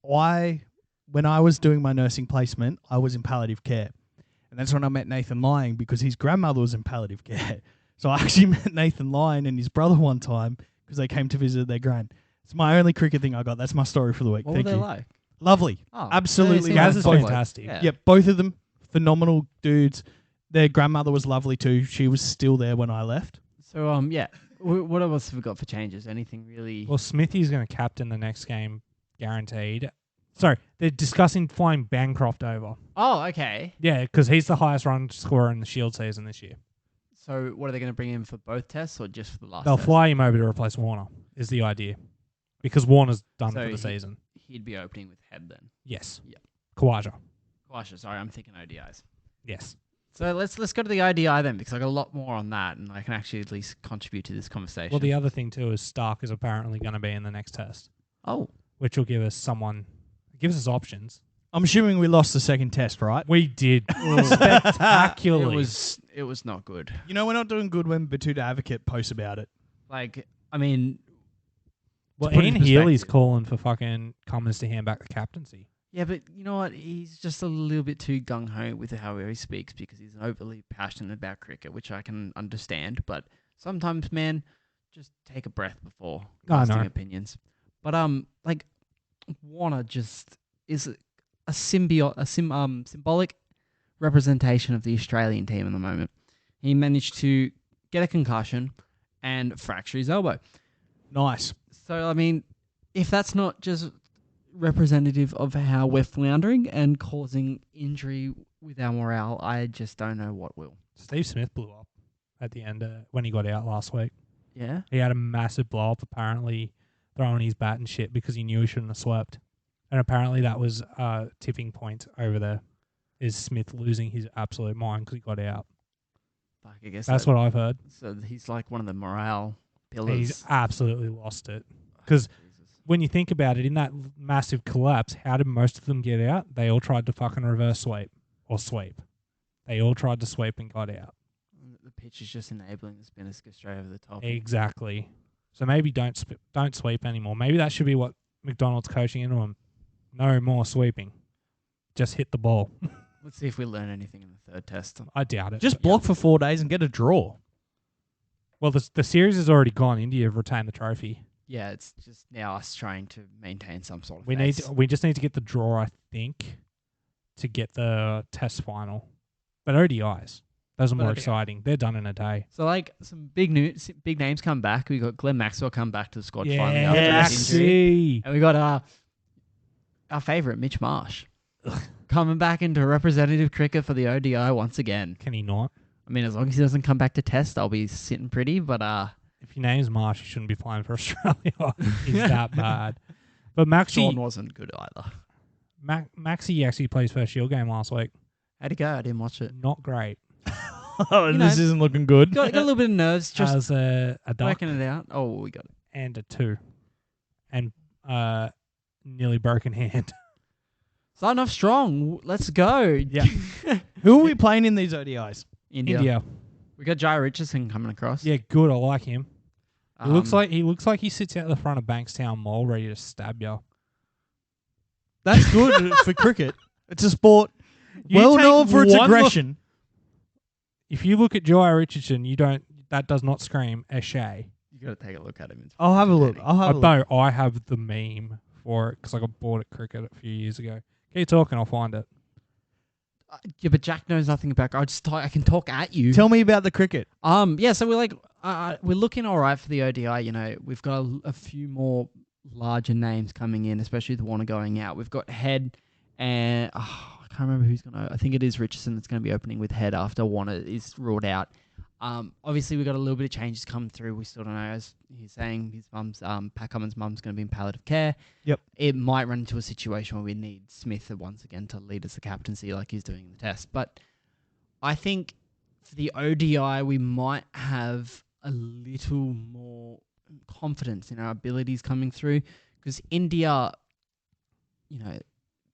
When I was doing my nursing placement, I was in palliative care. And that's when I met Nathan Lying because his grandmother was in palliative care. So I actually met Nathan Lying and his brother one time because they came to visit their gran. It's my only cricket thing I got. That's my story for the week. What Thank were they you. like? Lovely. Oh, Absolutely. they seem Gaz like is both fantastic. Yeah. Yeah, both of them phenomenal dudes. Their grandmother was lovely too. She was still there when I left. So yeah. What else have we got for changes? Anything really? Well, Smithy's going to captain the next game, guaranteed. Sorry, they're discussing flying Bancroft over. Oh, okay. Yeah, because he's the highest run scorer in the Shield season this year. So what are they going to bring in for both tests or just for the last? They'll test? fly him over to replace Warner, is the idea. Because Warner's done So for the season. He'd be opening with Heb then. Yes. Yep. Kawaja. Gosh, sorry, I'm thinking ODIs. Yes. So let's go to the ODI then, because I got a lot more on that, and I can actually at least contribute to this conversation. Well, the other thing too is Stark is apparently going to be in the next test, oh, which will give us gives us options. I'm assuming we lost the second test, right? We did spectacularly. it was not good. You know, we're not doing good when Batuta Advocate posts about it. Like, I mean, Well, to put it Ian in Healy's perspective. calling for fucking Cummins to hand back the captaincy. yeah, but you know what? He's just a little bit too gung ho with how he speaks because he's overly passionate about cricket, which I can understand. But sometimes, man, just take a breath before I casting know. opinions. But like Warner just is a symbolic representation of the Australian team at the moment. He managed to get a concussion and fracture his elbow. Nice. So, I mean, if that's not just representative of how we're floundering and causing injury with our morale, I just don't know what will. Steve Smith blew up at the end when he got out last week. Yeah? He had a massive blow up, apparently throwing his bat and shit because he knew he shouldn't have swept. And apparently that was a tipping point over there, is Smith losing his absolute mind because he got out. Fuck, I guess That's what I've heard. So he's like one of the morale pillars. And he's absolutely lost it. Because Jesus. when you think about it, in that massive collapse, how did most of them get out? They all tried to fucking reverse sweep or sweep. They all tried to sweep and got out. The pitch is just enabling the spinners to go straight over the top. Exactly. So maybe don't sweep anymore. Maybe that should be what McDonald's coaching into them. No more sweeping. Just hit the ball. Let's see if we learn anything in the third test. I doubt it. Just block for 4 days and get a draw. Well, the series has already gone. India have retained the trophy. Yeah, it's just now us trying to maintain some sort of We pace. just need to get the draw, I think. to get the Test final. But ODIs, those are more Okay. exciting. They're done in a day. So like some big names come back. We got Glenn Maxwell come back to the squad finally after Yes. his injury, and we got our favourite Mitch Marsh coming back into representative cricket for the ODI once again. Can he not? I mean, as long as he doesn't come back to Test, I'll be sitting pretty. But If your name's Marsh, you shouldn't be playing for Australia. He's that bad. But Maxi wasn't good either. Maxi actually plays first Shield game last week. How'd he go? I didn't watch it. Not great. Oh, You this know, isn't looking good. Got a little bit of nerves, just As a duck working it out. Oh, we got it. and a 2. And nearly broken hand. Starting off strong. Let's go. Yeah. Who are we playing in these ODIs? India. We got Jai Richardson coming across. Yeah, good. I like him. He looks Um, like he sits out the front of Bankstown Mall ready to stab you. That's good for cricket. It's a sport You well take known for its one look- aggression. If you look at Jai Richardson, that does not scream Eshay. You got to take a look at him. It's I'll have a look. entertaining. I'll have a look. I have the meme for it because I got bored at cricket a few years ago. Keep talking, I'll find it. Yeah, but Jack knows nothing about. I can talk at you. Tell me about the cricket. Yeah. So we're like, we're looking all right for the ODI. You know, we've got a few more larger names coming in, especially the Warner going out. We've got Head, and I can't remember who's gonna. I think it is Richardson that's going to be opening with Head after Warner is ruled out. Obviously, we've got a little bit of changes come through. We still don't know. As he's saying, his mum's, Pat Cummins' mum's going to be in palliative care. Yep. It might run into a situation where we need Smith once again to lead us the captaincy like he's doing in the Test. But I think for the ODI, we might have a little more confidence in our abilities coming through because India, you know,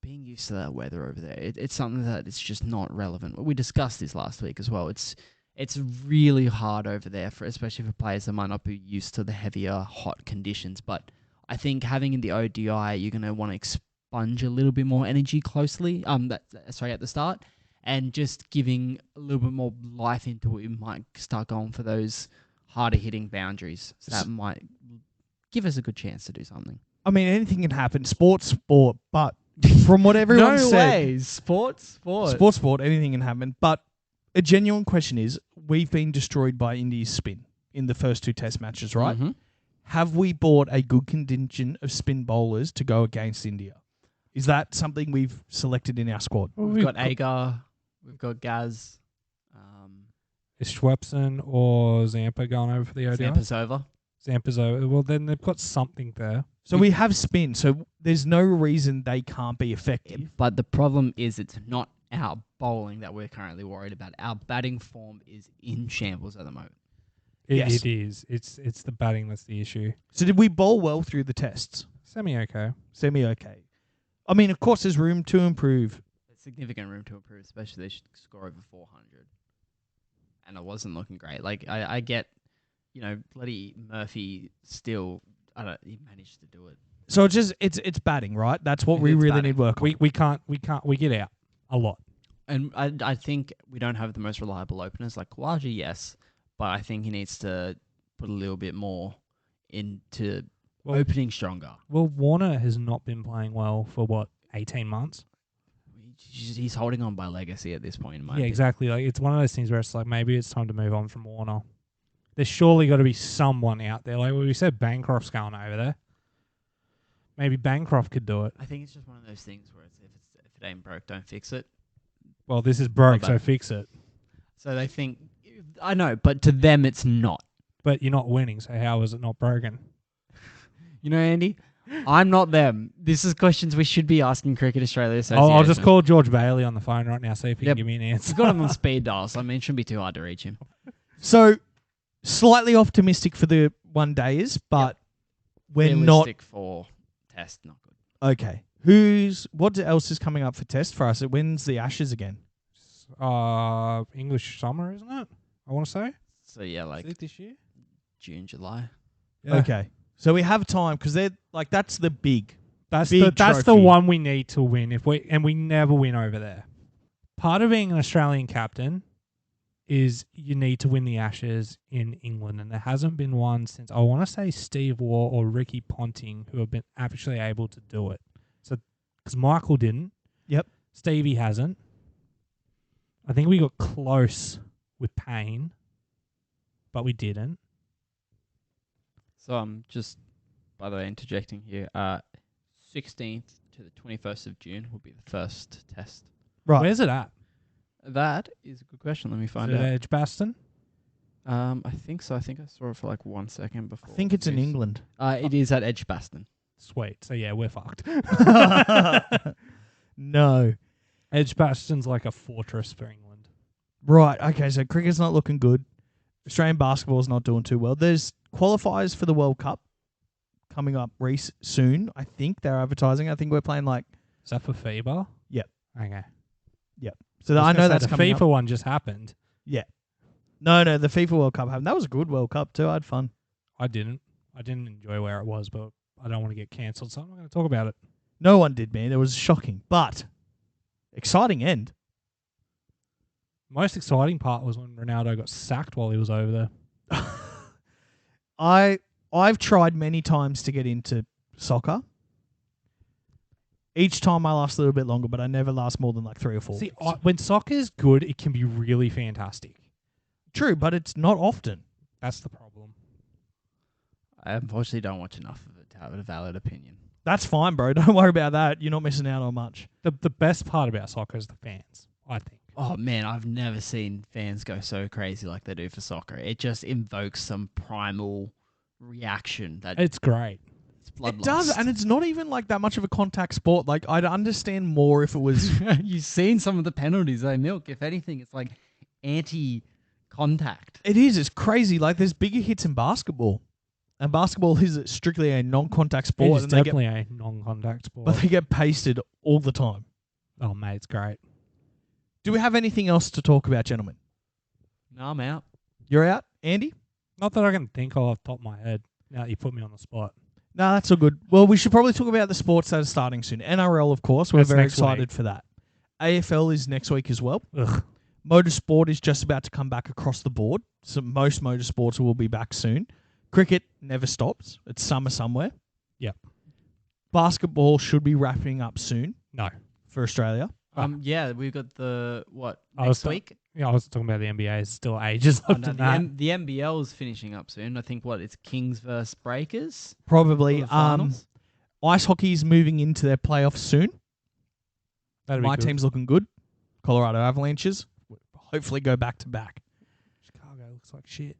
being used to that weather over there, it's something that it's just not relevant. We discussed this last week as well. It's really hard over there, especially for players that might not be used to the heavier, hot conditions. But I think having in the ODI, you're going to want to expunge a little bit more energy closely. At the start, and just giving a little bit more life into it, we might start going for those harder hitting boundaries. So that might give us a good chance to do something. I mean, anything can happen. Sport's sport, but from what everyone said, Sport. sport, anything can happen. But a genuine question is, we've been destroyed by India's spin in the first 2 Test matches, right? Mm-hmm. Have we bought a good contingent of spin bowlers to go against India? Is that something we've selected in our squad? We've got Agar. We've got Gaz. Is Schwepson or Zampa going over for the ODI? Zampa's over. Zampa's over. Well, then they've got something there. So we have spin, so there's no reason they can't be effective. But the problem is it's not our bowling that we're currently worried about. Our batting form is in shambles at the moment. Yes. It is. It's the batting that's the issue. So did we bowl well through the tests? Semi-okay. Semi-okay. I mean, of course, there's room to improve. There's significant room to improve, especially they should score over 400. And it wasn't looking great. Like, I get, you know, bloody Murphy still, he managed to do it. So it's batting, right? That's what we It's really batting. need work on. We get out a lot. And I think we don't have the most reliable openers. Like Kawaja, yes. But I think he needs to put a little bit more into opening stronger. Well, Warner has not been playing well for 18 months? He's holding on by legacy at this point, in my opinion. Exactly. Like it's one of those things where it's like maybe it's time to move on from Warner. There's surely got to be someone out there. Like we said, Bancroft's going over there. Maybe Bancroft could do it. I think it's just one of those things where if it ain't broke, don't fix it. Well, this is broke, Not so bad. fix it. So they think, I know, but to them it's not. But you're not winning, so how is it not broken? You know, Andy, I'm not them. This is questions we should be asking Cricket Australia Association. I'll just call George Bailey on the phone right now, see if he Yep. can give me an answer. We've got him on speed dial, so I mean, it shouldn't be too hard to reach him. So slightly optimistic for the one days, but we're not Realistic for Test, not good. okay. What else is coming up for Test for us? When's the Ashes again? English summer, isn't it? I want to say. So yeah, like Is it this year? June, July. Yeah. Okay, so we have time because they're like that's the big. That's Big the trophy. one we need to win. We never win over there. Part of being an Australian captain is you need to win the Ashes in England, and there hasn't been one since I want to say Steve Waugh or Ricky Ponting who have been actually able to do it. So because Michael didn't. Yep. Stevie hasn't. I think we got close with Payne, but we didn't. So I'm just, by the way, interjecting here. 16th to the 21st of June will be the first test. Right. Where's it at? That is a good question. Let me find Is it out. Edgbaston? I think so. I think I saw it for like 1 second before. I think it's in news. England. It is at Edgbaston. Sweet. So, yeah, we're fucked. No. Edgbaston's like a fortress for England. Right. Okay. So cricket's not looking good. Australian basketball's not doing too well. There's qualifiers for the World Cup coming up soon. I think they're advertising. I think we're playing like. Is that for FIBA? Yep. Okay. So I know that's the coming FIFA up. one just happened. No, the FIFA World Cup happened. That was a good World Cup too. I had fun. I didn't enjoy where it was, but I don't want to get cancelled, so I'm not going to talk about it. No one did, man. It was shocking, but exciting end. Most exciting part was when Ronaldo got sacked while he was over there. I've tried many times to get into soccer. Each time I last a little bit longer, but I never last more than like 3 or 4 See, weeks. when soccer's good, it can be really fantastic. True, but it's not often. That's the problem. I unfortunately don't watch enough of it to have a valid opinion. That's fine, bro. Don't worry about that. You're not missing out on much. The best part about soccer is the fans, I think. Oh man, I've never seen fans go so crazy like they do for soccer. It just invokes some primal reaction that It's great. it's bloodlust. It does, and it's not even like that much of a contact sport. Like, I'd understand more if it was... You've seen some of the penalties they milk. If anything, it's like anti-contact. It is. It's crazy. Like, there's bigger hits in basketball. And basketball is strictly a non-contact sport. It is and definitely a non-contact sport. but they get pasted all the time. Oh, mate, it's great. Do we have anything else to talk about, gentlemen? No, I'm out. You're out, Andy? Not that I can think of off the top of my head, now that you put me on the spot. No, that's all good. Well, we should probably talk about the sports that are starting soon. NRL, of course. We're That's very next excited week. for that. AFL is next week as well. Ugh. Motorsport is just about to come back across the board. So most motorsports will be back soon. Cricket never stops. It's summer somewhere. Yep. Basketball should be wrapping up soon No. for Australia. Yeah, we've got the I next was week. Yeah, I was talking about the NBA. It's still ages Oh, left no, in that. the NBL is finishing up soon. I think it's Kings versus Breakers. Probably. For the finals. Ice hockey is moving into their playoffs soon. That'd be My good. team's looking good. Colorado Avalanches. Hopefully go back to back. Chicago looks like shit.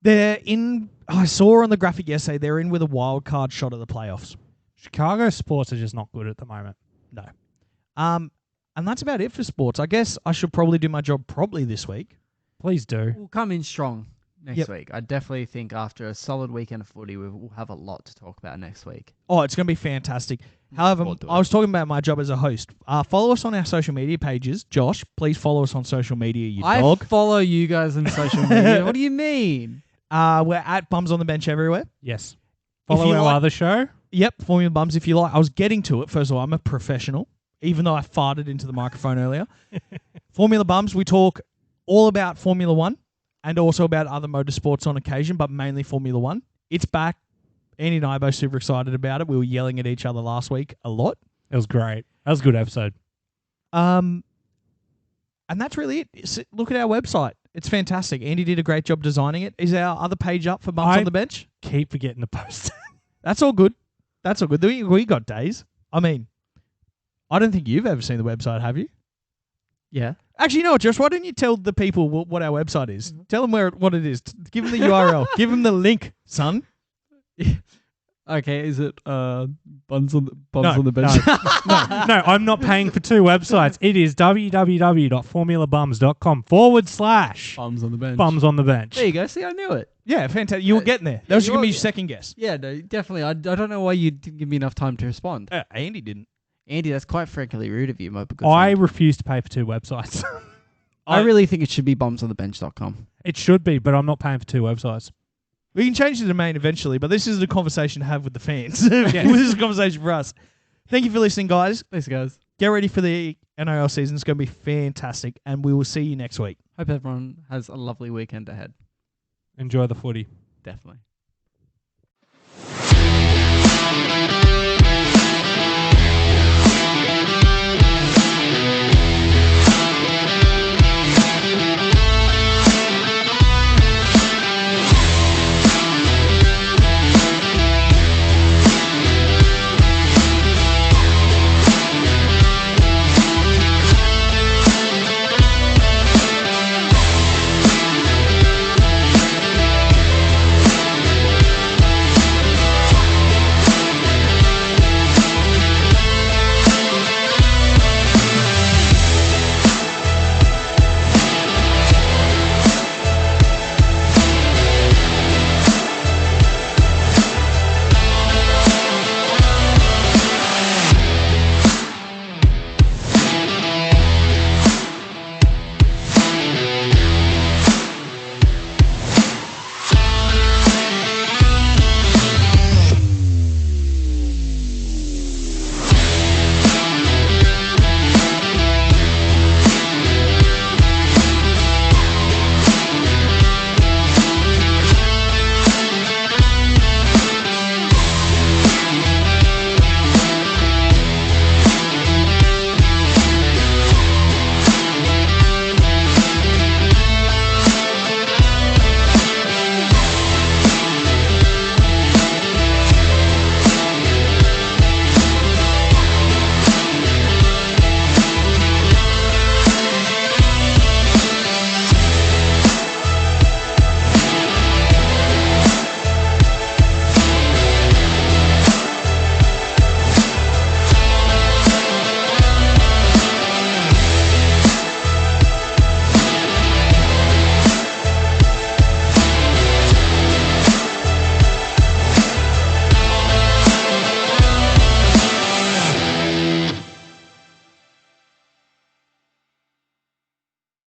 They're in. I saw on the graphic yesterday. They're in with a wild card shot at the playoffs. Chicago sports are just not good at the moment. No. And that's about it for sports. I guess I should probably do my job properly this week. Please do. We'll come in strong next Yep. week. I definitely think after a solid weekend of footy, we'll have a lot to talk about next week. Oh, it's going to be fantastic. However, forward to I was talking about my job as a host. Follow us on our social media pages. Josh, please follow us on social media, you dog. I follow you guys on social media. What do you mean? We're at Bums on the Bench everywhere. Yes. Follow you our like- other show. Yep, Formula Bums if you like. I was getting to it. First of all, I'm a professional, even though I farted into the microphone earlier. Formula Bums, we talk all about Formula One and also about other motorsports on occasion, but mainly Formula One. It's back. Andy and I are both super excited about it. We were yelling at each other last week a lot. It was great. That was a good episode. And that's really it. Look at our website. It's fantastic. Andy did a great job designing it. Is our other page up for Bumps on the Bench? Keep forgetting to post it. That's all good. That's all good. We got days. I mean, I don't think you've ever seen the website, have you? Yeah. Actually, you know what, Josh? Why don't you tell the people what our website is? Tell them what it is. Give them the URL. Give them the link, son. Okay, is it buns on the No, bench? No, I'm not paying for two websites. It is www.formulabums.com/bums Bums on the bench. on the bench. There you go. See, I knew it. Yeah, fantastic. You were getting there. That was you going to be are- your second guess. Yeah, no, definitely. I don't know why you didn't give me enough time to respond. Andy didn't. Andy, that's quite frankly rude of you, my good I friend. refuse to pay for two websites. I really think it should be bumsonthebench.com. It should be, but I'm not paying for two websites. We can change the domain eventually, but this is the conversation to have with the fans. This is a conversation for us. Thank you for listening, guys. Thanks, guys. Get ready for the NRL season. It's going to be fantastic, and we will see you next week. Hope everyone has a lovely weekend ahead. Enjoy the footy. Definitely.